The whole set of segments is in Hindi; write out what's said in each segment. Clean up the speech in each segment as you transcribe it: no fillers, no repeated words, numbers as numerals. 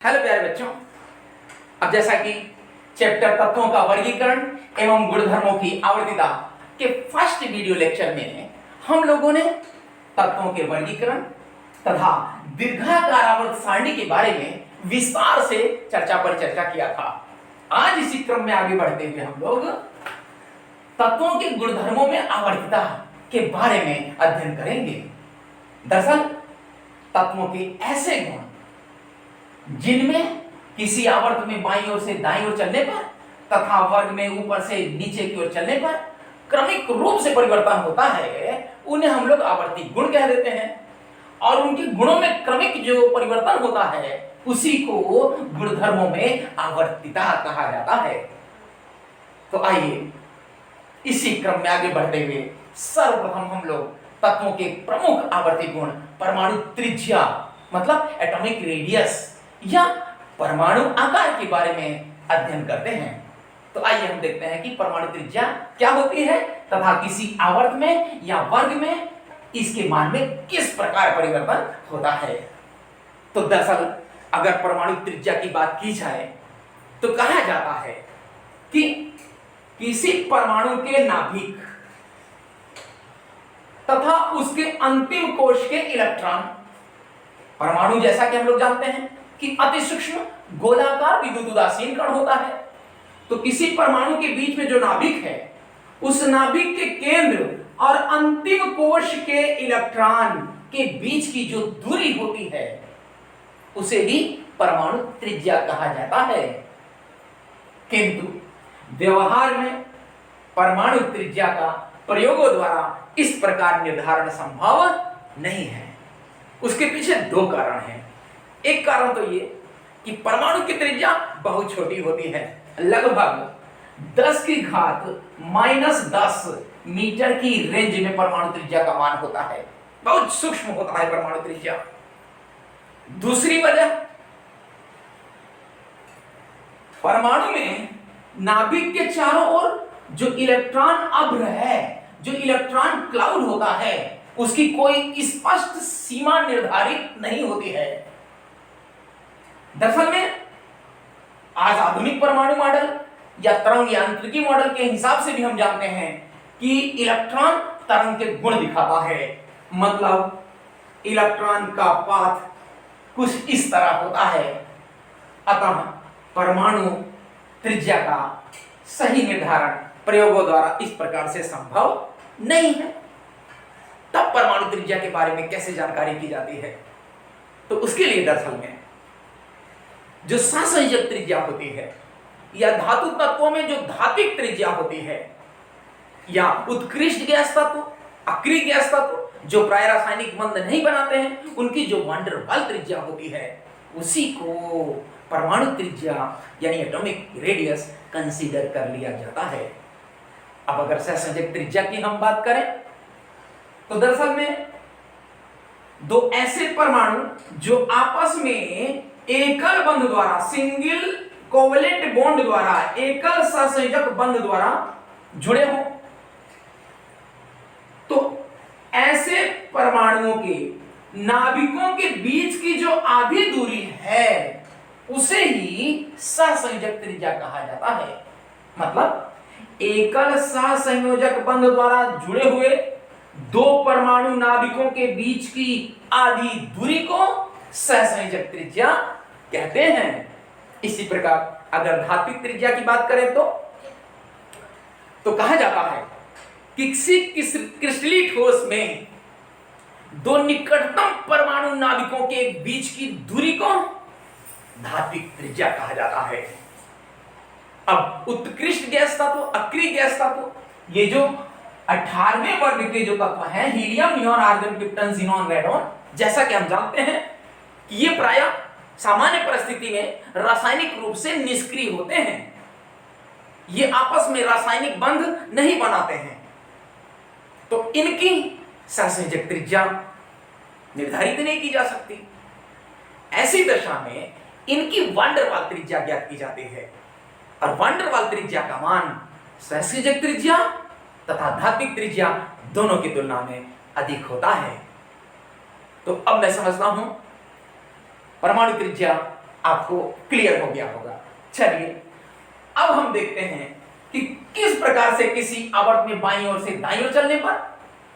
हेलो प्यारे बच्चों, अब जैसा कि चैप्टर तत्वों का वर्गीकरण एवं गुणधर्मों की आवर्तीता के फर्स्ट वीडियो लेक्चर में हम लोगों ने तत्वों के वर्गीकरण तथा दीर्घाकार आवर्त सारणी के बारे में विस्तार से चर्चा किया था। आज इसी क्रम में आगे बढ़ते हुए हम लोग तत्वों के गुणधर्मों में आवर्तीता के बारे में अध्ययन करेंगे। दरअसल तत्वों के ऐसे गुण जिनमें किसी आवर्त में बाईं ओर से दाईं ओर चलने पर तथा वर्ग में ऊपर से नीचे की ओर चलने पर क्रमिक रूप से परिवर्तन होता है, उन्हें हम लोग आवर्ती गुण कह देते हैं। और उनके गुणों में क्रमिक जो परिवर्तन होता है उसी को गुणधर्मों में आवर्तीता कहा जाता है। तो आइए इसी क्रम में आगे बढ़ते हुए सर्वप्रथम हम लोग तत्वों के प्रमुख आवर्ती गुण परमाणु त्रिज्या मतलब एटॉमिक रेडियस या परमाणु आकार के बारे में अध्ययन करते हैं। तो आइए हम देखते हैं कि परमाणु त्रिज्या क्या होती है तथा किसी आवर्त में या वर्ग में इसके मान में किस प्रकार परिवर्तन होता है। तो दरअसल अगर परमाणु त्रिज्या की बात की जाए तो कहा जाता है कि किसी परमाणु के नाभिक तथा उसके अंतिम कोश के इलेक्ट्रॉन, परमाणु जैसा कि हम लोग जानते हैं कि अति सूक्ष्म गोलाकार विद्युत उदासीन कण होता है, तो किसी परमाणु के बीच में जो नाभिक है उस नाभिक के केंद्र और अंतिम कोश के इलेक्ट्रॉन के बीच की जो दूरी होती है उसे भी परमाणु त्रिज्या कहा जाता है। किंतु व्यवहार में परमाणु त्रिज्या का प्रयोगों द्वारा इस प्रकार निर्धारण संभव नहीं है। उसके पीछे दो कारण हैं। एक कारण तो ये कि परमाणु की त्रिज्या बहुत छोटी होती है, लगभग 10 की घात -10 मीटर की रेंज में परमाणु त्रिज्या का मान होता है, बहुत सूक्ष्म होता है परमाणु त्रिज्या। दूसरी वजह, परमाणु में नाभिक के चारों ओर जो इलेक्ट्रॉन अभ्र है, जो इलेक्ट्रॉन क्लाउड होता है, उसकी कोई स्पष्ट सीमा निर्धारित नहीं होती है। दरअसल में आज आधुनिक परमाणु मॉडल या तरंग यांत्रिकी मॉडल के हिसाब से भी हम जानते हैं कि इलेक्ट्रॉन तरंग के गुण दिखाता है, मतलब इलेक्ट्रॉन का पाथ कुछ इस तरह होता है। अतः परमाणु त्रिज्या का सही निर्धारण प्रयोगों द्वारा इस प्रकार से संभव नहीं है। तब परमाणु त्रिज्या के बारे में कैसे जानकारी की जाती है? तो उसके लिए दरअसल में जो सहसंयोजक त्रिज्या होती है या धातु तत्वों में जो धात्विक त्रिज्या होती है या उत्कृष्ट गैस तत्व, अक्रिय गैस तत्व जो प्राय रासायनिक बंध नहीं बनाते हैं, उनकी जो वान डेर वाल्स त्रिज्या होती है उसी को परमाणु त्रिज्या यानी एटॉमिक रेडियस कंसीडर कर लिया जाता है। अब अगर सहसंयोजक त्रिज्या की हम बात करें तो दरअसल में दो ऐसे परमाणु जो आपस में एकल बंध द्वारा, सिंगल कोवलेंट बॉन्ड द्वारा, एकल सहसंयोजक बंध द्वारा जुड़े हो, तो ऐसे परमाणुओं के नाभिकों के बीच की जो आधी दूरी है उसे ही सहसंयोजक त्रिज्या कहा जाता है। मतलब एकल सहसंयोजक बंध द्वारा जुड़े हुए दो परमाणु नाभिकों के बीच की आधी दूरी को सहसंयोजक त्रिज्या कहते हैं। इसी प्रकार अगर धात्विक त्रिज्या की बात करें तो कहा जाता है कि किसी क्रिस्टलीय ठोस में दो निकटतम परमाणु नाभिकों के बीच की दूरी को धात्विक त्रिज्या कहा जाता है। अब उत्कृष्ट गैस तत्व, अक्रिय गैस तत्व, ये जो 18वें वर्ग के जो तत्व हैं, helium, neon, argon, krypton, xenon, radon, जैसा कि हम जानते हैं कि ये प्रायः सामान्य परिस्थिति में रासायनिक रूप से निष्क्रिय होते हैं, ये आपस में रासायनिक बंध नहीं बनाते हैं, तो इनकी सहसंयोजक त्रिज्या निर्धारित नहीं की जा सकती। ऐसी दशा में इनकी वान डेर वाल्स त्रिज्या ज्ञात की जाती है और वान डेर वाल्स त्रिज्या का मान सहसंयोजक त्रिज्या तथा धात्विक त्रिज्या दोनों की तुलना में अधिक होता है। तो अब मैं समझता हूं परमाणु त्रिज्या आपको क्लियर हो गया होगा। चलिए अब हम देखते हैं कि किस प्रकार से किसी आवर्त में बाईं ओर से दाईं ओर चलने पर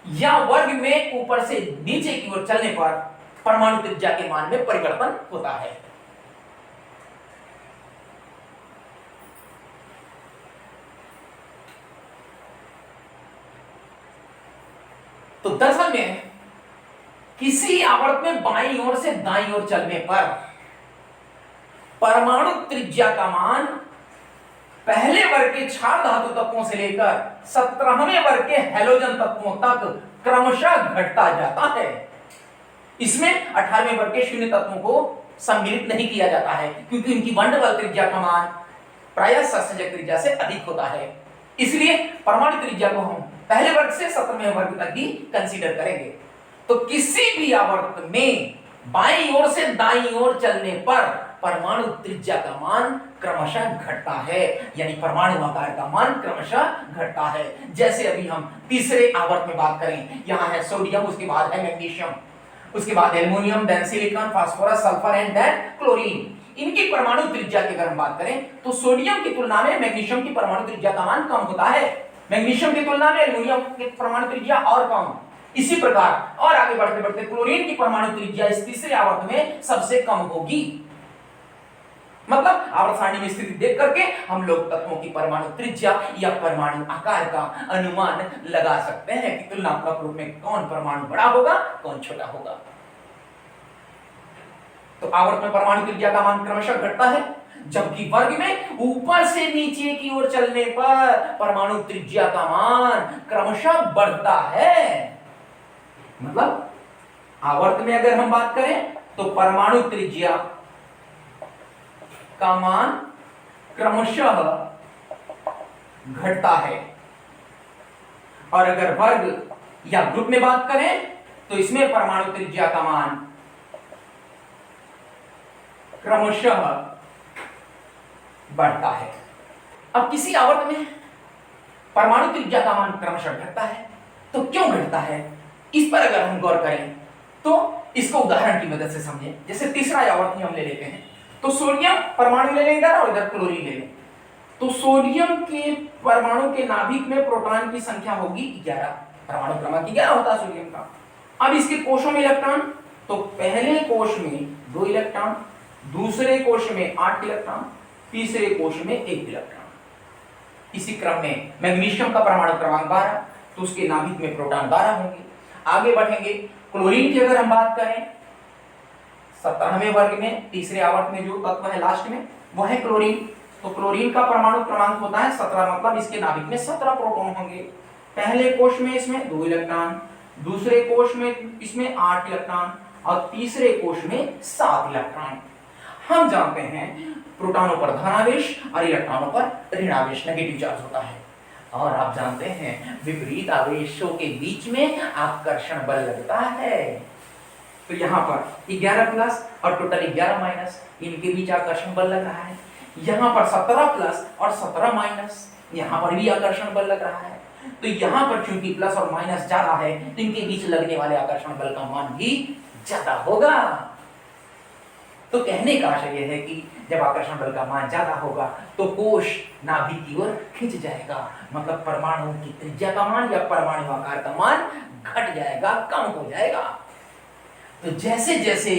या वर्ग में ऊपर से नीचे की ओर चलने पर परमाणु त्रिज्या के मान में परिवर्तन होता है। तो दरअसल में किसी आवर्त में बाईं ओर से दाईं ओर चलने पर परमाणु त्रिज्या का मान पहले वर्ग के क्षार धातु तत्वों से लेकर 17वें वर्ग के हैलोजन तत्वों तक क्रमशः घटता जाता है। इसमें 18वें वर्ग के शून्य तत्वों को सम्मिलित नहीं किया जाता है क्योंकि इनकी वंडवाल त्रिज्या का मान प्रायः संयोजक त्रिज्या से अधिक होता है। इसलिए परमाणु त्रिज्या को हम पहले वर्ग से 17वें वर्ग तक ही कंसीडर करेंगे। तो किसी भी आवर्त में बाईं ओर से दाईं ओर चलने पर परमाणु त्रिज्या का मान क्रमशः घटता है, यानी परमाणु आकार का मान क्रमशः घटता है। जैसे अभी हम तीसरे आवर्त में बात करें, यहां है सोडियम, उसके बाद है मैग्नीशियम, उसके बाद aluminium, then silicon, phosphorus, sulphur and then chlorine. इनकी परमाणु त्रिज्या की अगर हम बात करें तो सोडियम की तुलना में मैग्नीशियम की परमाणु त्रिज्या का मान कम होता है, मैग्नीशियम की तुलना में एल्युमिनियम की परमाणु त्रिज्या और कम। इसी प्रकार और आगे बढ़ते बढ़ते क्लोरीन की परमाणु त्रिज्या इस तीसरे आवर्त में सबसे कम होगी। मतलब आवर्त सारणी में स्थिति देख करके हम लोग तत्वों की परमाणु त्रिज्या या परमाणु आकार का अनुमान लगा सकते हैं कि तुलनात्मक रूप में कौन परमाणु बड़ा होगा, कौन छोटा होगा। तो आवर्त में परमाणु त्रिज्या का मान क्रमशः घटता है, जबकि वर्ग में ऊपर से नीचे की ओर चलने पर परमाणु त्रिज्या का मान क्रमशः बढ़ता है। मतलब आवर्त में अगर हम बात करें तो परमाणु त्रिज्या का मान क्रमशः घटता है, और अगर वर्ग या ग्रुप में बात करें तो इसमें परमाणु त्रिज्या का मान क्रमशः बढ़ता है। अब किसी आवर्त में परमाणु त्रिज्या का मान क्रमशः घटता है, तो क्यों घटता है, इस पर अगर हम गौर करें तो इसको उदाहरण की मदद से समझें। जैसे तीसरा आवर्त हम ले लेते हैं, तो सोडियम परमाणु ले लेंगे और इधर क्लोरीन ले लें, तो सोडियम के परमाणु के नाभिक में प्रोटॉन की संख्या होगी 11, परमाणु क्रमांक 11 होता है सोडियम का। अब इसके कोशों में इलेक्ट्रॉन, तो पहले कोश में 2 इलेक्ट्रॉन, दूसरे कोश में 8 इलेक्ट्रॉन, तीसरे कोश में 1 इलेक्ट्रॉन। इसी क्रम में मैग्नीशियम का परमाणु क्रमांक 12, तो उसके नाभिक में प्रोटॉन 12 होंगे। आगे बढ़ेंगे, क्लोरीन की अगर हम बात करें 17वें वर्ग में तीसरे आवर्त में जो तत्व है लास्ट में वो है क्लोरीन, तो क्लोरीन का परमाणु क्रमांक होता है 17, मतलब इसके नाभिक में 17 प्रोटॉन होंगे। पहले कोश में इसमें 2 इलेक्ट्रॉन, दूसरे कोश में इसमें 8 इलेक्ट्रॉन और तीसरे कोश में 7 इलेक्ट्रॉन। हम जानते हैं प्रोटॉनों पर धनावेश और इलेक्ट्रॉनों पर ऋणावेश नेगेटिव चार्ज होता है, और आप जानते हैं विपरीत आवेशों के बीच में आकर्षण बल लगता है। तो यहाँ पर 11 प्लस और टोटल 11 माइनस, इनके बीच आकर्षण बल लग रहा है। यहाँ पर 17 प्लस और 17 माइनस, यहाँ पर भी आकर्षण बल लग रहा है। तो यहाँ पर चूंकि प्लस और माइनस ज्यादा है तो इनके बीच लगने वाले आकर्षण बल का मान भी ज्यादा होगा। तो कहने का आशय यह है कि जब आकर्षण बल का मान ज्यादा होगा तो कोश नाभिक की ओर खिंच जाएगा, मतलब परमाणु की त्रिज्या का मान या परमाणु आकार का मान घट जाएगा, कम हो जाएगा। तो जैसे जैसे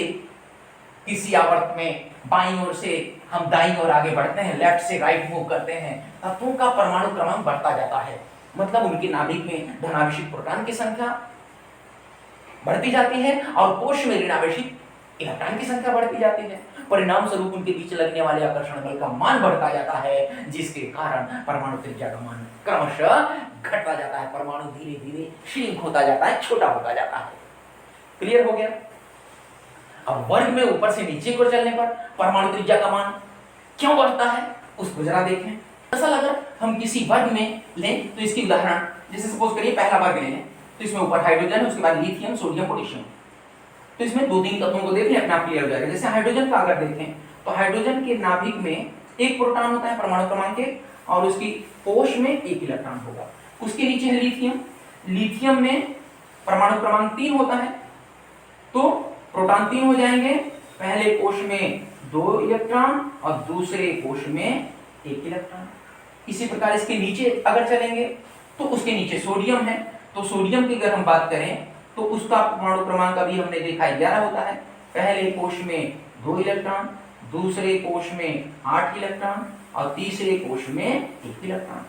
किसी आवर्त में बाईं ओर से हम दाईं ओर आगे बढ़ते हैं, लेफ्ट से राइट मूव करते हैं, तत्वों का परमाणु क्रमांक बढ़ता जाता है, मतलब उनके नाभिक में धनावेशित प्रोटॉन की संख्या बढ़ती जाती है और कोश में ऋणावेशित इलेक्ट्रॉन की संख्या बढ़ती जाती है। परिणाम स्वरूप उनके बीच लगने वाले आकर्षण बल का मान बढ़ता जाता है, जिसके कारण परमाणु त्रिज्या का मान क्रमशः घटता जाता है, परमाणु धीरे धीरे श्रिंक होता जाता है, छोटा होता जाता है। क्लियर हो गया? अब वर्ग में ऊपर से नीचे को चलने पर परमाणु त्रिज्या का मान क्यों बढ़ता है उसको जरा देखें। दरअसल अगर हम किसी वर्ग में लें तो इसकी उदाहरण, जैसे सपोज करिए पहला वर्ग ले लें, तो इसमें ऊपर हाइड्रोजन है, उसके बाद लिथियम, सोडियम, पोटेशियम, तो इसमें 2-3 तत्वों को देखें, अपने आप क्लियर हो जाएगा। जैसे हाइड्रोजन का अगर देखें तो हाइड्रोजन के नाभिक में एक प्रोटॉन होता है परमाणु क्रमांक 1 और उसकी कोश में 1 इलेक्ट्रॉन होगा। उसके नीचे है लिथियम, लिथियम में परमाणु क्रमांक 3 होता है, तो प्रोटॉन 3 हो जाएंगे, पहले कोश में 2 इलेक्ट्रॉन और दूसरे कोश में 1 इलेक्ट्रॉन। इसी प्रकार इसके नीचे अगर चलेंगे तो उसके नीचे सोडियम है, तो सोडियम की अगर हम बात करें तो उसका परमाणु क्रमांक अभी हमने देखा 11 होता है। पहले कोश में 2 इलेक्ट्रॉन, दूसरे कोश में 8 इलेक्ट्रॉन और तीसरे कोश में 1 इलेक्ट्रॉन।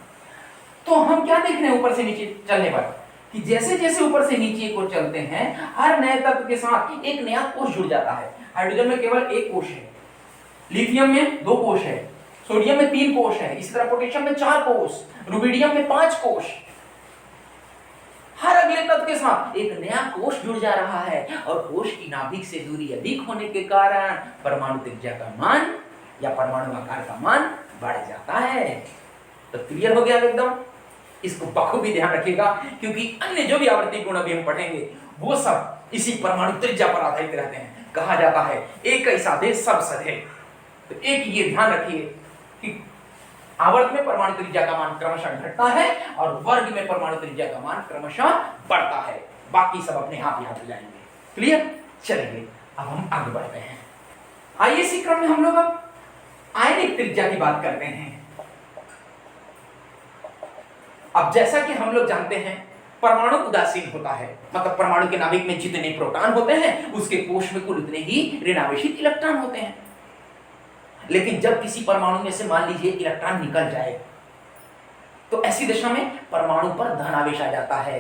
तो हम क्या देख रहे हैं ऊपर से नीचे चलने पर कि जैसे जैसे ऊपर से नीचे को चलते हैं हर नए तत्व के साथ एक नया कोश जुड़ जाता है। हाइड्रोजन में केवल 1 कोश है, लिथियम में 2 कोश है, सोडियम में 3 कोश है, इसी तरह पोटेशियम में 4 कोश, रुबिडियम में 5 कोश। हर अगले तत्व के साथ एक नया कोश जुड़ जा रहा है और कोश की नाभिक से दूरी अधिक होने के कारण परमाणु त्रिज्या का मान या परमाणु आकार का मान बढ़ जाता है। तो क्लियर हो गया एकदम। इसको बखूबी ध्यान रखिएगा क्योंकि अन्य जो भी आवर्ती गुण अभी हम पढ़ेंगे वो सब इसी परमाणु त्रिज्या पर आधारित रहते हैं। कहा जाता है एक ऐसा देश सब सधे। तो एक ये ध्यान रखिए कि आवर्त में परमाणु त्रिज्या का मान क्रमशः घटता है और वर्ग में परमाणु त्रिज्या का मान क्रमशः बढ़ता है। बाकी सब अपने आप याद हो जाएंगे। क्लियर? चलिए अब हम आगे बढ़ते हैं। आइए इसी क्रम में हम लोग अब आयनिक त्रिज्या की बात करते हैं। अब जैसा कि हम लोग जानते हैं परमाणु उदासीन होता है, मतलब परमाणु के नाभिक में जितने प्रोटॉन होते हैं उसके कोश में कुल उतने ही ऋणावेशित इलेक्ट्रॉन होते हैं। लेकिन जब किसी परमाणु में से मान लीजिए इलेक्ट्रॉन निकल जाए तो ऐसी दशा में परमाणु पर धनावेश आ जाता है,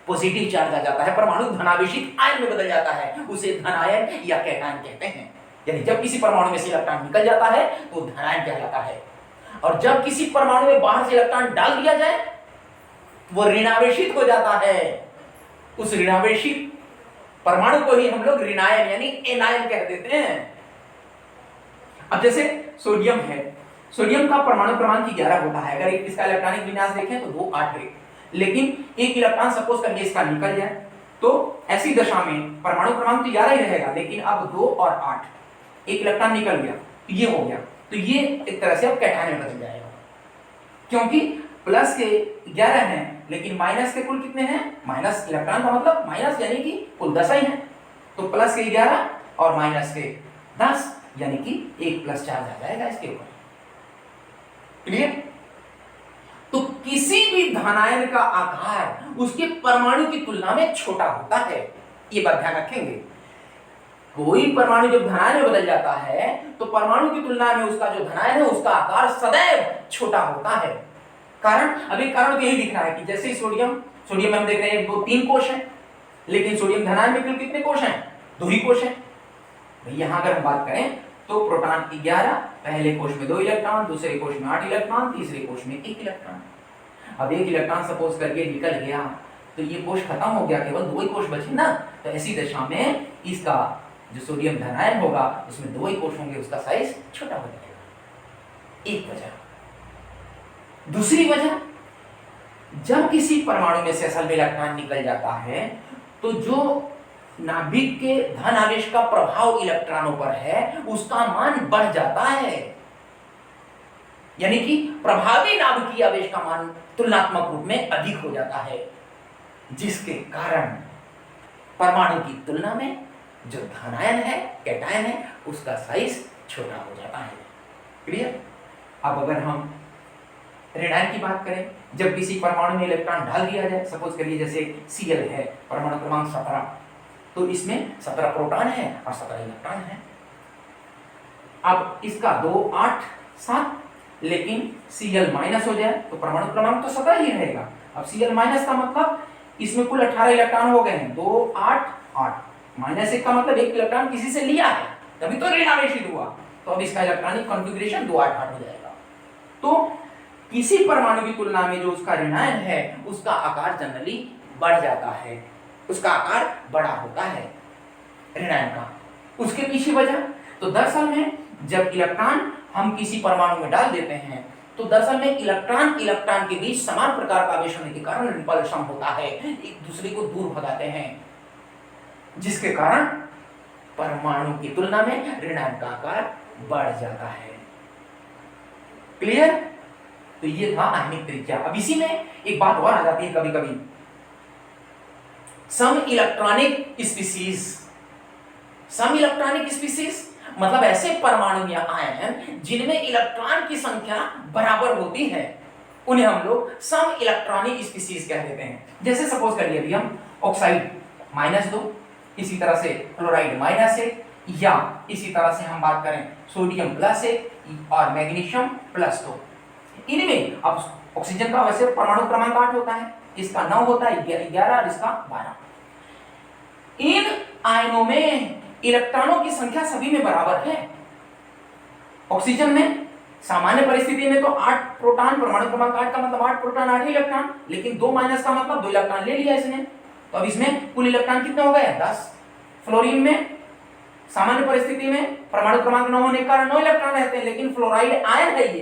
पॉजिटिव चार्ज आ जाता है, परमाणु धनावेशित आयन में बदल जाता है, उसे धनायन या कैटायन कहते हैं। यानी जब किसी परमाणु में से इलेक्ट्रॉन निकल जाता है तो धनायन कहलाता है, और जब किसी परमाणु में बाहर से इलेक्ट्रॉन डाल दिया जाए वो ऋणावेशित हो जाता है। उस ऋणावेशित परमाणु को ही हम लोग ऋणायन यानी एनायन कह देते हैं। अब जैसे सोडियम है, सोडियम का परमाणु क्रमांक 11 होता है। अगर इसका इलेक्ट्रॉनिक विन्यास देखें तो 2 8 है, लेकिन एक इलेक्ट्रॉन सपोज करिए इसका निकल जाए तो ऐसी दशा में परमाणु क्रमांक तो 11 ही रहेगा, लेकिन अब 2 और 8 एक इलेक्ट्रॉन निकल गया तो ये हो गया, तो ये एक तरह से अब कैटायन में बदल जाएगा, क्योंकि प्लस के 11 हैं लेकिन माइनस के कुल कितने हैं? माइनस इलेक्ट्रॉन का मतलब माइनस यानी कि कुल 10 ही हैं, तो प्लस के 11 और माइनस के 10 यानी कि 1 प्लस चार्ज आ जाएगा इसके ऊपर। क्लियर? तो किसी भी धनायन का आकार उसके परमाणु की तुलना में छोटा होता है, ये बात ध्यान रखेंगे। कोई परमाणु जब धनायन में बदल जाता है तो परमाणु की तुलना में उसका जो धनायन है उसका आकार सदैव छोटा होता है। कारण अभी कारण तो यही दिख रहा है कि जैसे सोडियम में हम देख रहे हैं 2 3 कोश हैं, लेकिन सोडियम धनायन में कुल कितने कोश हैं? 2 ही कोश हैं। यहां अगर हम बात करें तो प्रोटॉन 11, पहले कोश में 2 इलेक्ट्रॉन, दूसरे कोश में 8 इलेक्ट्रॉन, तीसरे कोश में 1 इलेक्ट्रॉन। अब 1 इलेक्ट्रॉन सपोज करके निकल गया तो ये कोश खत्म हो गया, केवल 2 ही कोश बचे ना, तो ऐसी दशा में इसका जो सोडियम धनायन होगा उसमें 2 ही कोश होंगे, उसका साइज छोटा हो जाएगा। एक वजह। दूसरी वजह, जब किसी परमाणु में से असल में इलेक्ट्रॉन निकल जाता है तो जो नाभिक के धन आवेश का प्रभाव इलेक्ट्रॉनों पर है उसका मान बढ़ जाता है, यानी कि प्रभावी नाभिकीय आवेश का मान तुलनात्मक रूप में अधिक हो जाता है, जिसके कारण परमाणु की तुलना में जो धनायन है कैटायन है उसका साइज छोटा हो जाता है। क्लियर? अब अगर हम ऋणायन की बात करें, जब किसी परमाणु में इलेक्ट्रॉन डाल दिया जाए, सपोज करिए जैसे Cl है परमाणु क्रमांक 17, तो इसमें 17 प्रोटॉन है और 17 इलेक्ट्रॉन है। अब इसका 2 8 7, लेकिन Cl माइनस हो जाए तो परमाणु क्रमांक तो 17 ही रहेगा। अब Cl माइनस का मतलब इसमें कुल 18 इलेक्ट्रॉन हो गए हैं, 2 8 8 माइनस 1 का मतलब 1 इलेक्ट्रॉन किसी से लिया है तभी तो ऋणावेशित हुआ, तो अब इसका इलेक्ट्रॉनिक कॉन्फ़िगरेशन 2 8 8 हो जाएगा। तो किसी परमाणु की तुलना में जो उसका ऋणायन है उसका आकार जनरली बढ़ जाता है, उसका आकार बड़ा होता है ऋणायन का। उसके पीछे वजह, तो दरअसल में जब इलेक्ट्रॉन हम किसी परमाणु में डाल देते हैं तो दरअसल में इलेक्ट्रॉन के बीच समान प्रकार का आवेश होने के कारण रिपल्शन होता है, एक दूसरे को दूर भगाते हैं, जिसके कारण परमाणु की तुलना में ऋणायन का आकार बढ़ जाता है। क्लियर? तो ये था आयनिक त्रिज्या। अब इसी में एक बात और आ जाती है कभी कभी, सम इलेक्ट्रॉनिक स्पीसीज मतलब ऐसे परमाणु या आयन जिनमें इलेक्ट्रॉन की संख्या बराबर होती है उन्हें हम लोग सम इलेक्ट्रॉनिक स्पीशीज कह देते हैं। जैसे सपोज करिए अभी हम ऑक्साइड -2, इसी तरह से क्लोराइड -1, या इसी तरह से हम बात करें सोडियम +1 और मैग्नीशियम +2। इनमें अब ऑक्सीजन का वैसे परमाणु क्रमांक 8 होता है, इसका 9 होता है, 11 और इसका 12। इन आयनों में इलेक्ट्रॉनों की संख्या सभी में बराबर है। ऑक्सीजन में सामान्य परिस्थिति में तो 8 प्रोटॉन, परमाणु क्रमांक 8 का मतलब 8 प्रोटॉन 8 इलेक्ट्रॉन, लेकिन 2 माइनस का मतलब 2 इलेक्ट्रॉन ले लिया इसने, तो अब इसमें कुल इलेक्ट्रॉन कितने हो गए? 10। फ्लोरीन में सामान्य परिस्थिति में परमाणु क्रमांक 9 होने के कारण 9 इलेक्ट्रॉन रहते हैं, लेकिन फ्लोराइड आयन है ये,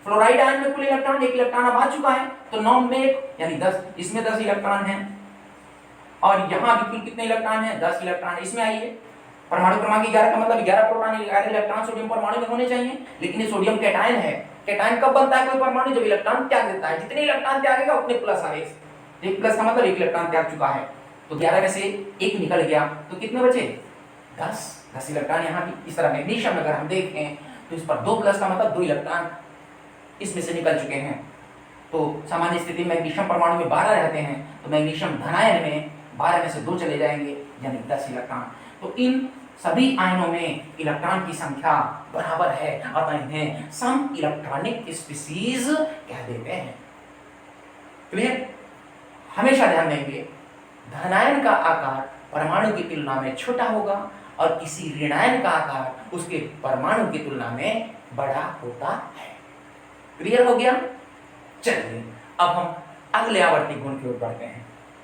फ्लोराइड आयन में कुल इलेक्ट्रॉन 1 इलेक्ट्रॉन अब आ चुका है, तो 9 में 1 यानी 10, इसमें 10 इलेक्ट्रॉन है। और यहां भी कुल कितने इलेक्ट्रॉन है? 10 इलेक्ट्रॉन इसमें आइए। परमाणु क्रमांक 11 का मतलब 11 प्रोटॉन 11 इलेक्ट्रॉन सोडियम परमाणु में होने चाहिए, लेकिन ये सोडियम कैटायन है। कैटायन कब बनता है कोई परमाणु? जब इलेक्ट्रॉन त्याग देता है। जितने इलेक्ट्रॉन त्यागेगा उतने प्लस आएंगे। 1 प्लस का मतलब 1 इलेक्ट्रॉन त्याग चुका है, तो 11 में से 1 निकल गया, तो कितने बचे? 10 इलेक्ट्रॉन। यहाँ भी इस तरह मैग्नीशियम अगर हम देखें तो इस पर 2 प्लस का मतलब 2 इलेक्ट्रॉन इसमें से निकल चुके हैं। तो सामान्य स्थिति में मैग्नीशियम परमाणु में 12 रहते हैं, तो मैग्नीशियम धनायन में 12 में से 2 चले जाएंगे यानी 10 इलेक्ट्रॉन। तो इन सभी आयनों में इलेक्ट्रॉन की संख्या बराबर है, अतः इन्हें सम इलेक्ट्रॉनिक स्पीशीज कह देते हैं। क्लियर? हमेशा ध्यान देंगे धनायन का आकार परमाणु की तुलना में छोटा होगा और किसी ऋणायन का आकार उसके परमाणु की तुलना में बड़ा होता है। क्लियर हो गया? चलिए अब हम अगले आवर्ती गुण की ओर बढ़ते हैं।